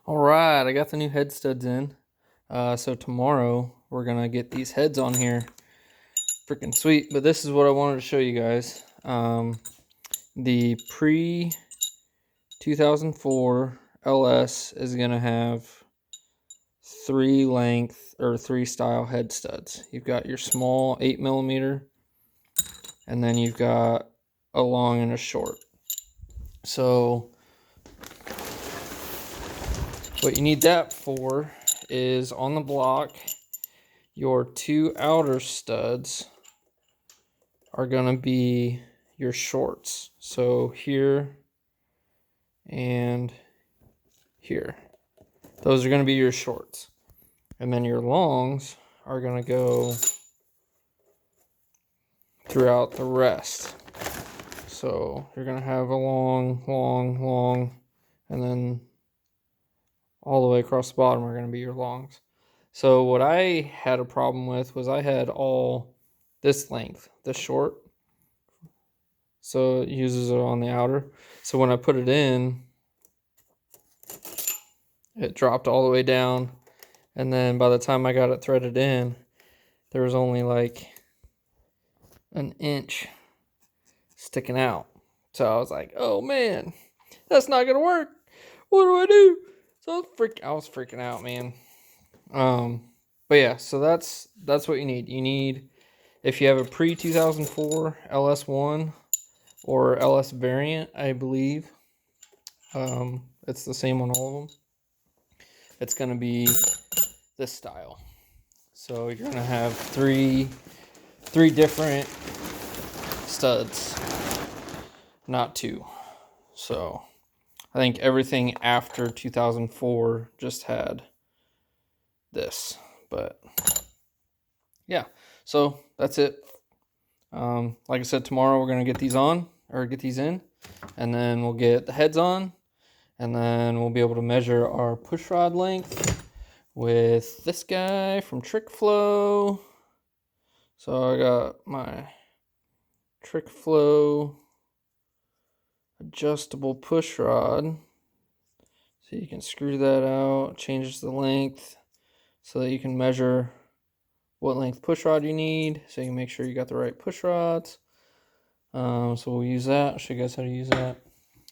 All right, I got the new head studs in. So tomorrow we're gonna get these heads on here. Freaking sweet. But this is what I wanted to show you guys. The pre 2004 LS is gonna have three style head studs. You've got your small 8mm, and then you've got a long and a short. So what you need that for is on the block, your two outer studs are going to be your shorts. So here and here. Those are going to be your shorts. And then your longs are going to go throughout the rest. So you're going to have a long, and then all the way across the bottom are going to be your longs. So what I had a problem with was I had all this length, this short. So it uses it on the outer. So when I put it in, it dropped all the way down. And then by the time I got it threaded in, there was only like an inch sticking out. So I was like, oh man, that's not going to work. What do I do? So I was freaking out, man. But yeah, so that's what you need. You need, if you have a pre-2004 LS1 or LS variant, I believe, it's the same on all of them. It's going to be this style. So you're going to have three different studs, not two. So I think everything after 2004 just had this. But yeah, so that's it. Like I said, tomorrow we're going to get these on, or get these in, and then we'll get the heads on, and then we'll be able to measure our push rod length with this guy from Trick Flow. So I got my Trick Flow adjustable push rod. So you can screw that out, changes the length so that you can measure what length push rod you need, so you can make sure you got the right push rods. So we'll use that. I'll show you guys how to use that.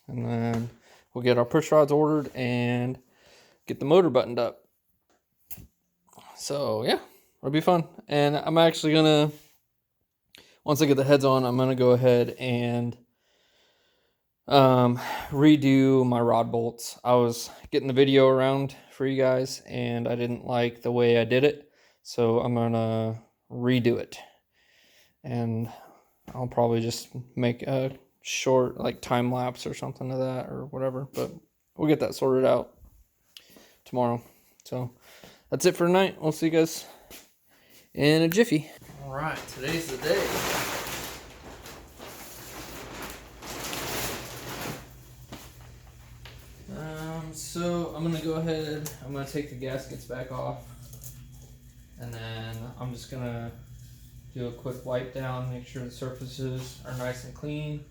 And then we'll get our push rods ordered and get the motor buttoned up. So yeah, it'll be fun. And I'm actually gonna, once I get the heads on, I'm gonna go ahead and redo my rod bolts. I was getting the video around for you guys and I didn't like the way I did it, so I'm gonna redo it. And I'll probably just make a short like time lapse or something of that or whatever, but we'll get that sorted out tomorrow. So that's it for tonight. We'll see you guys in a jiffy. All right, today's the day. So I'm gonna go ahead, I'm gonna take the gaskets back off, and then I'm just gonna do a quick wipe down, make sure the surfaces are nice and clean.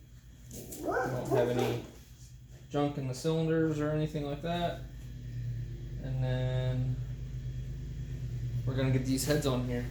Don't have any junk in the cylinders or anything like that. And then we're gonna get these heads on here.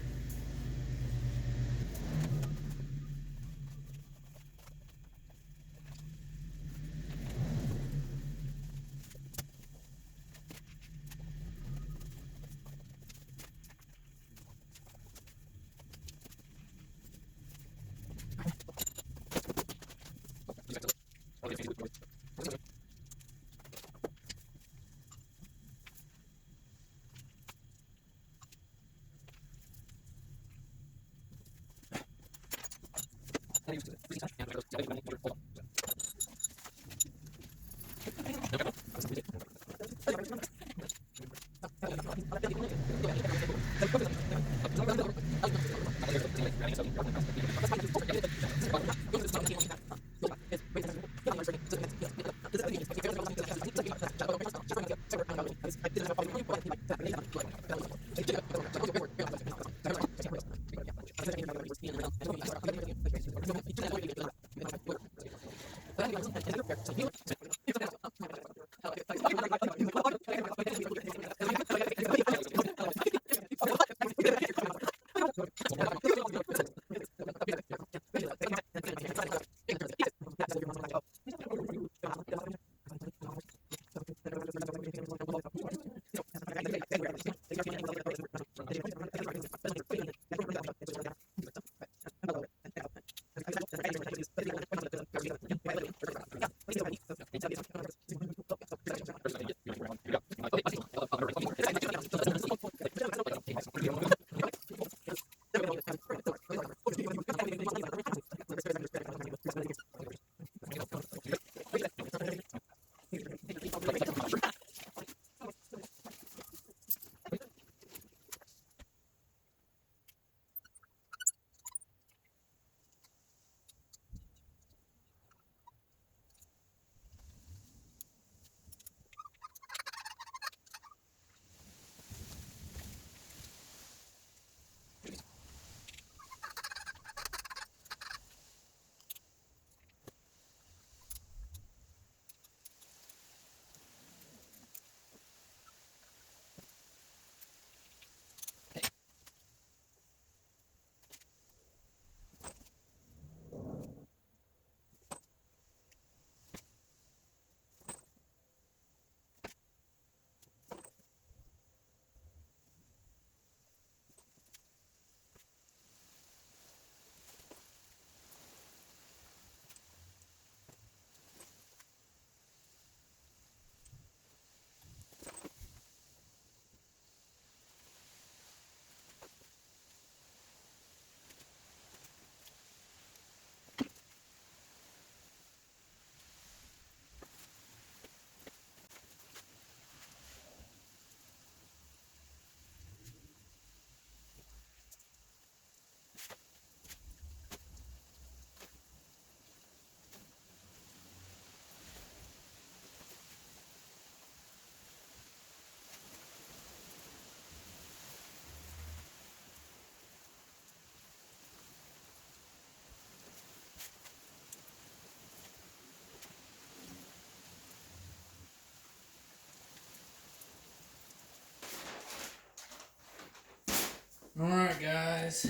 Alright guys,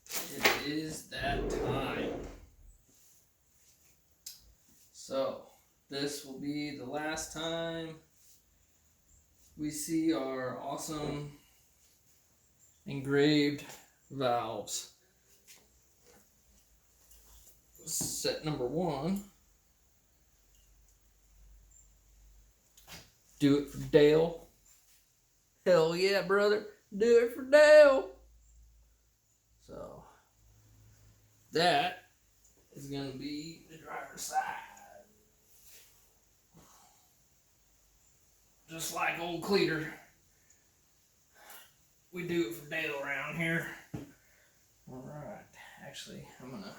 it is that time. So, this will be the last time we see our awesome engraved valves. Set number 1. Do it for Dale. Hell yeah, brother. Do it for Dale. So, that is going to be the driver's side. Just like old Cleater. We do it for Dale around here. Alright. Actually, I'm going to...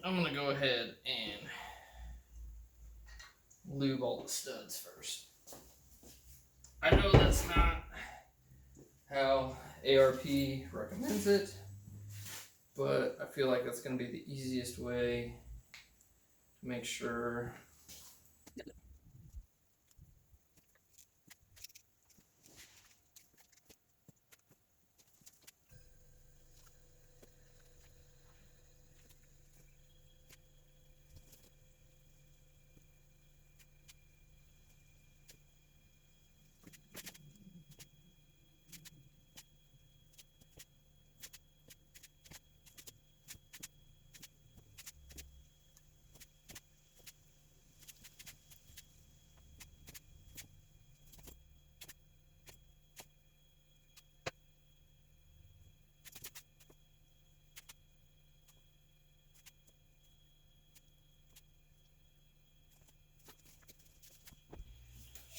I'm going to go ahead and lube all the studs first. I know that's not how ARP recommends it, but I feel like that's going to be the easiest way to make sure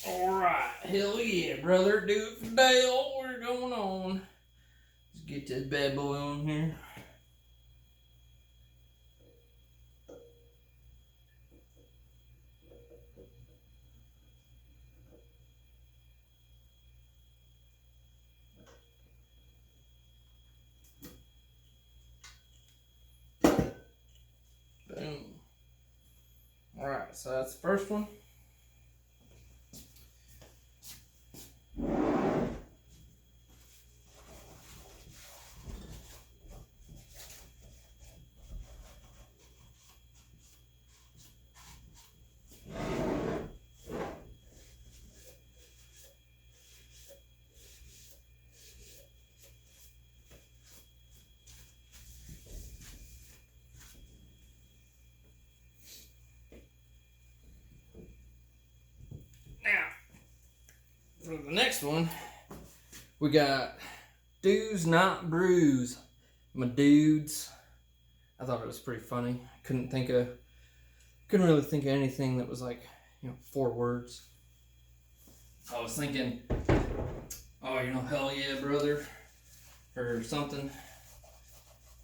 Alright, hell yeah, brother. Do it for Dale. We're going on. Let's get this bad boy on here. so that's the first one. Now, for the next one, we got Do's Not Brews. My dudes. I thought it was pretty funny. Couldn't really think of anything that was like, 4 words. I was thinking, oh, hell yeah, brother, or something.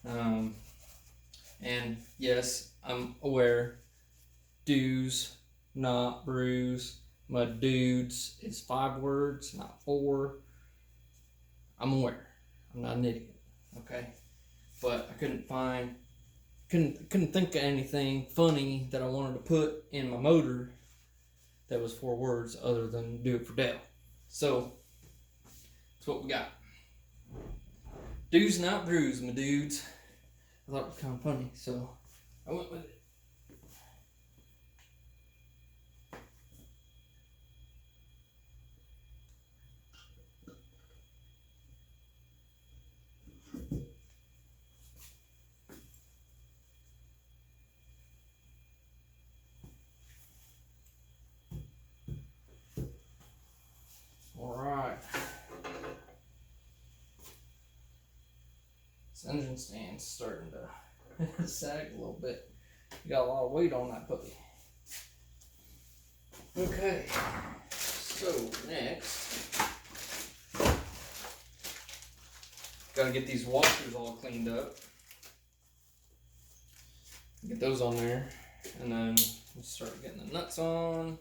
And yes, I'm aware. Do's Not Brews. My dudes is 5 words, not 4. I'm aware. I'm not an idiot. Okay, but I couldn't think of anything funny that I wanted to put in my motor that was 4 words other than do it for Dale. So that's what we got. Do's Not Brews, my dudes. I thought it was kind of funny, so I went with it. Alright. This engine stand's starting to sag a little bit. You got a lot of weight on that puppy. Okay, so next, gotta get these washers all cleaned up. Get those on there, and then we'll start getting the nuts on.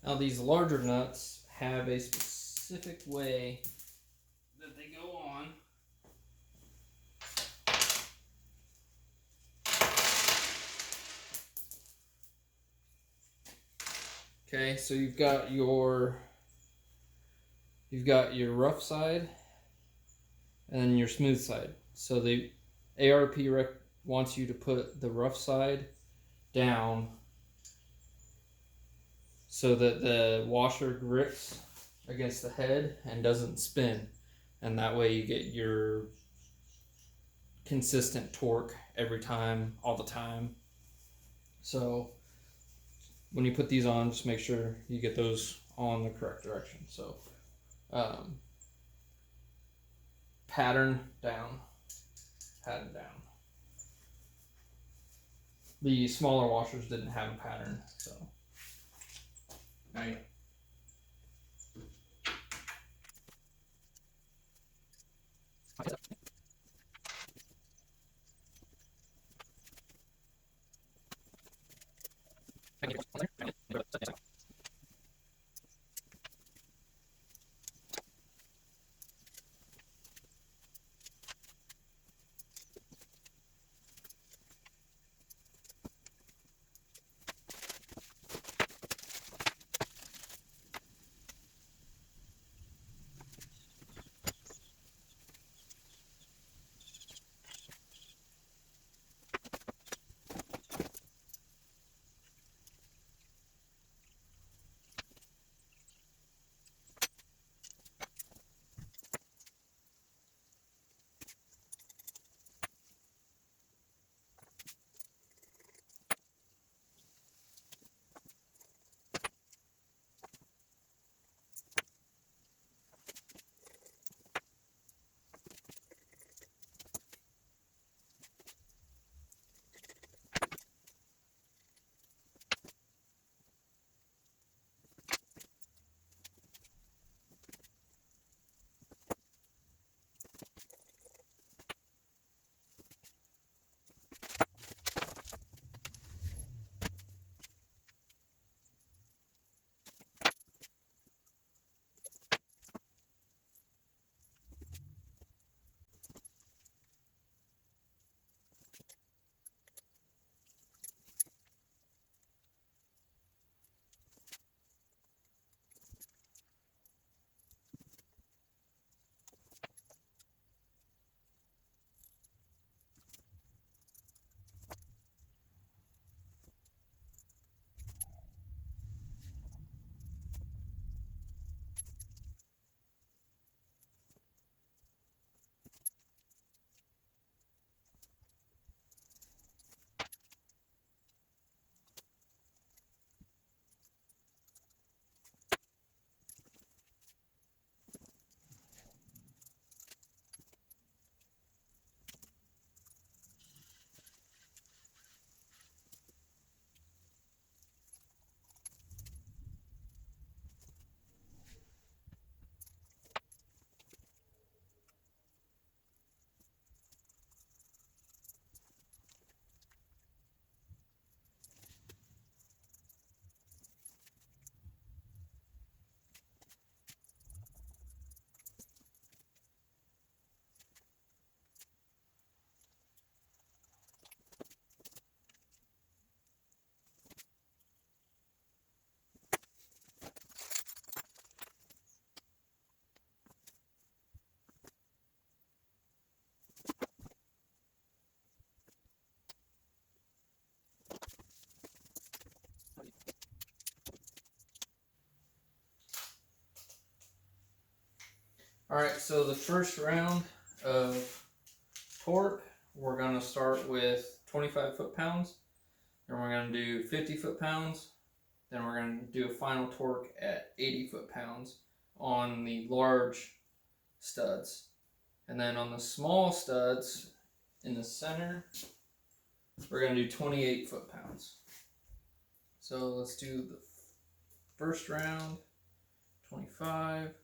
Now these larger nuts have a specific way that they go on. Okay, so you've got your rough side and then your smooth side. So the ARP wants you to put the rough side down so that the washer grips against the head and doesn't spin, and that way you get your consistent torque every time, all the time. So when you put these on, just make sure you get those on the correct direction. So pattern down. The smaller washers didn't have a pattern, so right. Alright, so the first round of torque, we're going to start with 25 foot-pounds. Then we're going to do 50 foot-pounds. Then we're going to do a final torque at 80 foot-pounds on the large studs. And then on the small studs in the center, we're going to do 28 foot-pounds. So let's do the first round, 25.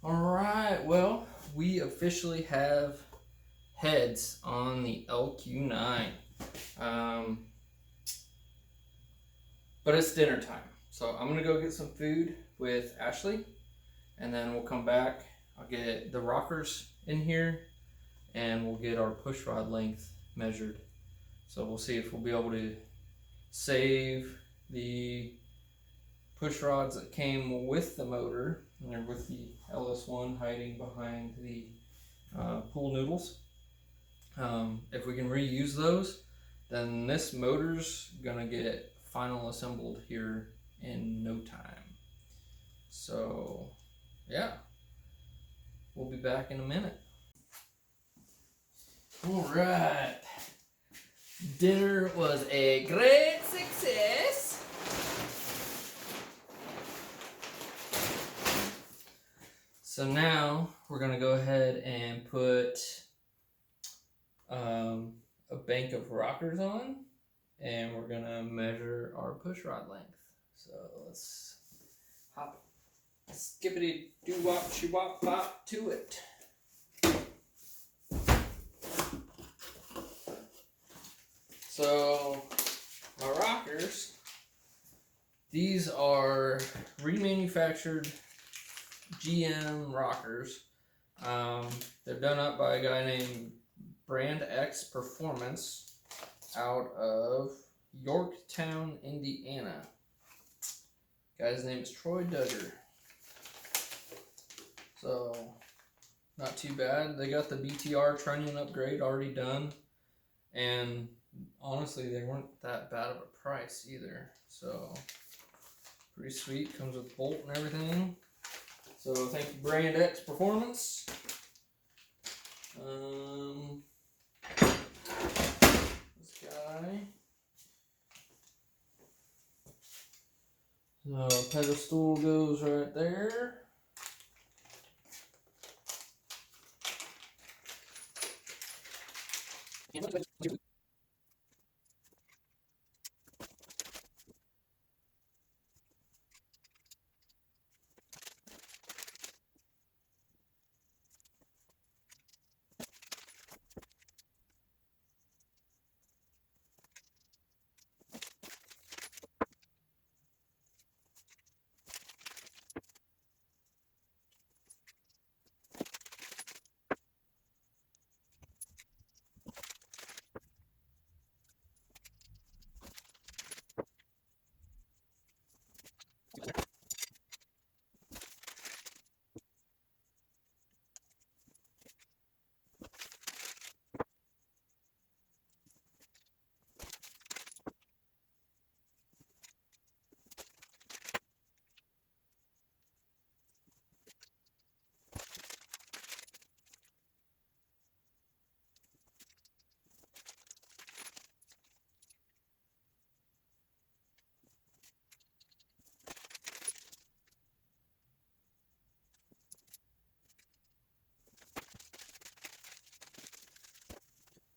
Alright, well, we officially have heads on the LQ9. But it's dinner time. So I'm gonna go get some food with Ashley, and then we'll come back. I'll get the rockers in here, and we'll get our push rod length measured. So we'll see if we'll be able to save the push rods that came with the motor, and they're with the LS1 hiding behind the pool noodles. If we can reuse those, then this motor's gonna get final assembled here in no time. So yeah, we'll be back in a minute. All right, dinner was a great success. So now we're gonna go ahead and put a bank of rockers on, and we're gonna measure our push rod length. So let's hop, skippity doo wop she wop bop to it. So my rockers, these are remanufactured GM rockers. They're done up by a guy named Brand X Performance out of Yorktown, Indiana. Guy's name is Troy Duggar. So not too bad. They got the BTR trunnion upgrade already done, and honestly they weren't that bad of a price either. So pretty sweet, comes with bolt and everything. So thank you Brand X Performance. This guy. So pedestal goes right there.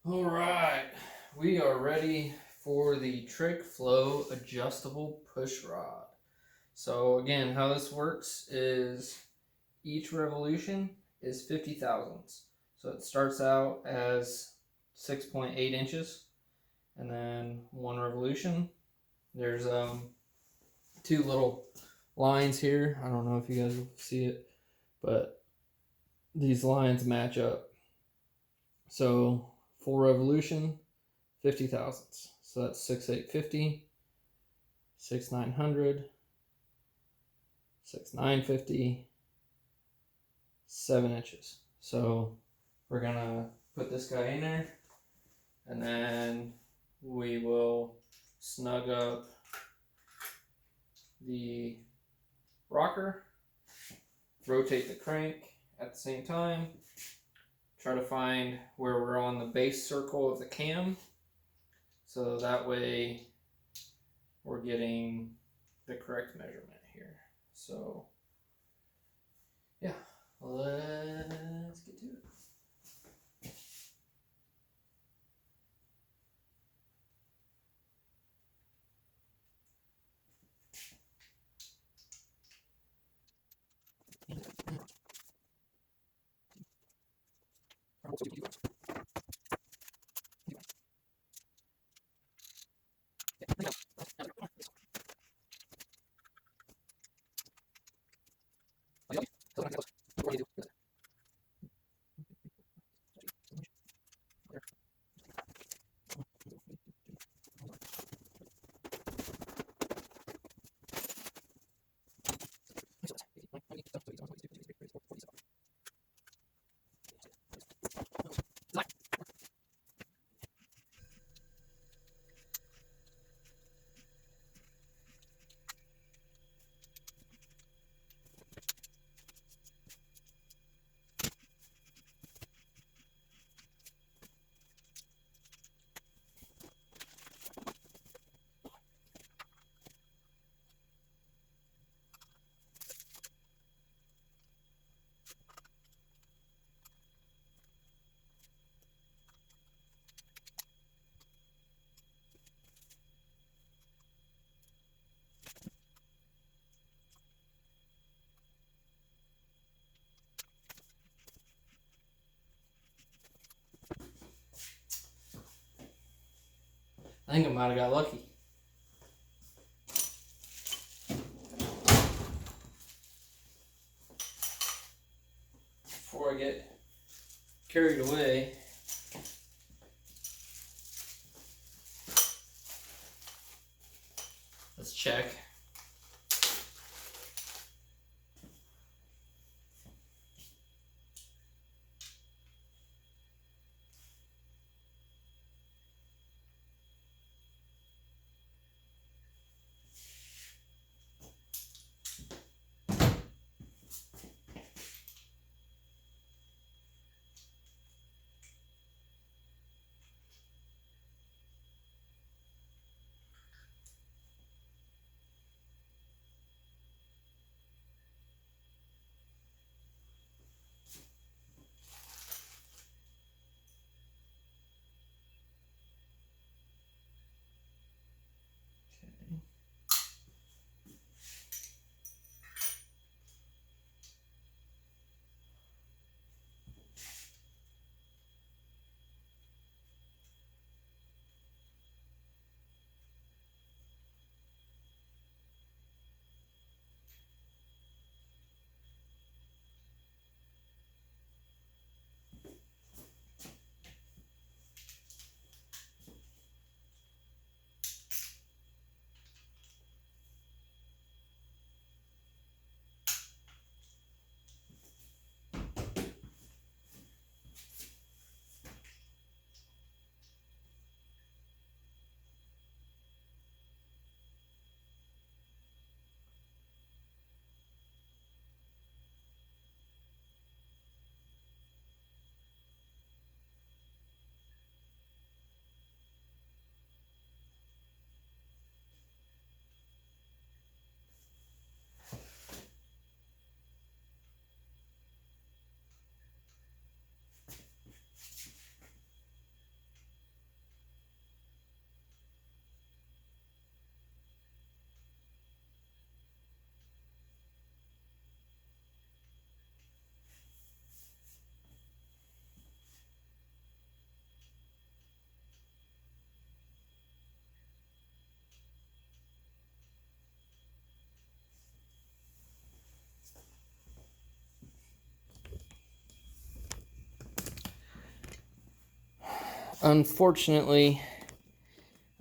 All right, we are ready for the Trick Flow adjustable push rod. So again, how this works is each revolution is 50 thousandths. So it starts out as 6.8 inches, and then one revolution. There's two little lines here. I don't know if you guys will see it, but these lines match up. So full revolution, 50 thousandths. So that's 6,850, 6,900, 6,950, 7 inches. So we're gonna put this guy in there, and then we will snug up the rocker, rotate the crank at the same time, try to find where we're on the base circle of the cam, so that way we're getting the correct measurement here. So yeah, let's get to it. I think I might have got lucky. Before I get carried away, let's check. unfortunately,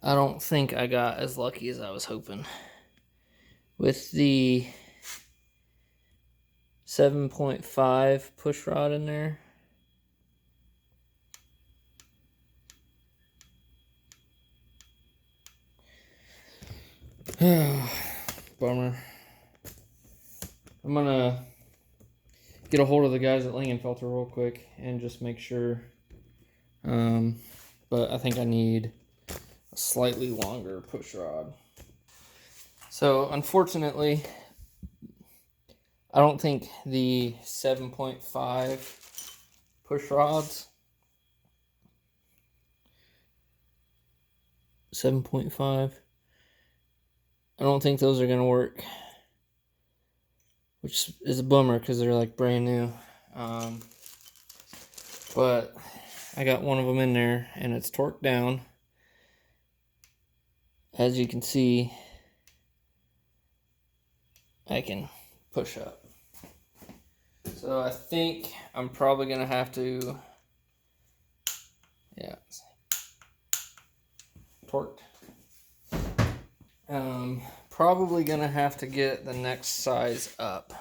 I don't think I got as lucky as I was hoping. With the 7.5 push rod in there, bummer. I'm gonna get a hold of the guys at Langenfelter real quick and just make sure. But I think I need a slightly longer push rod. So unfortunately, I don't think the 7.5 push rods, 7.5, I don't think those are gonna work, which is a bummer because they're like brand new. But I got one of them in there and it's torqued down. As you can see, I can push up. So I think I'm probably gonna have to, yeah, torqued. Probably gonna have to get the next size up,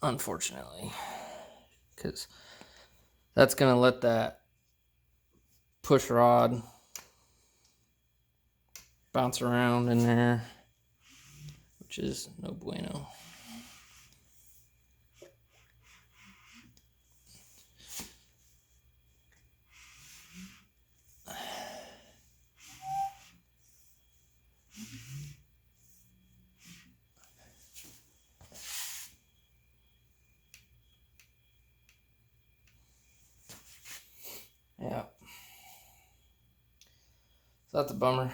unfortunately, because that's gonna let that push rod bounce around in there, which is no bueno. Yeah. So that's a bummer.